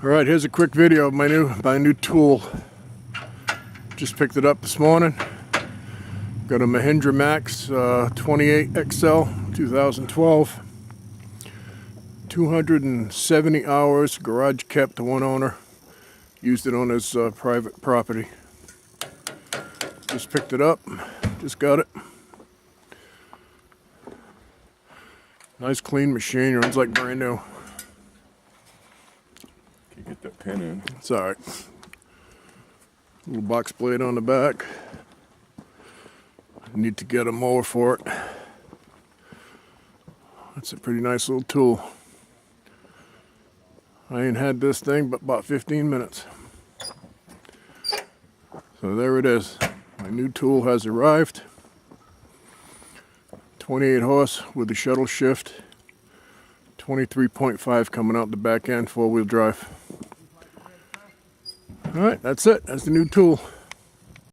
Alright, here's a quick video of my new tool. Just picked it up this morning. Got a Mahindra Max 28XL 2012. 270 hours, garage kept to one owner. Used it on his private property. Just picked it up, just got it. Nice clean machine, runs like brand new. Can't get that pin in. It's alright. Little box blade on the back. Need to get a mower for it. That's a pretty nice little tool. I ain't had this thing but about 15 minutes. So there it is. My new tool has arrived. 28 horse with the shuttle shift. 23.5 coming out the back end, 4-wheel drive. Alright, that's it. That's the new tool.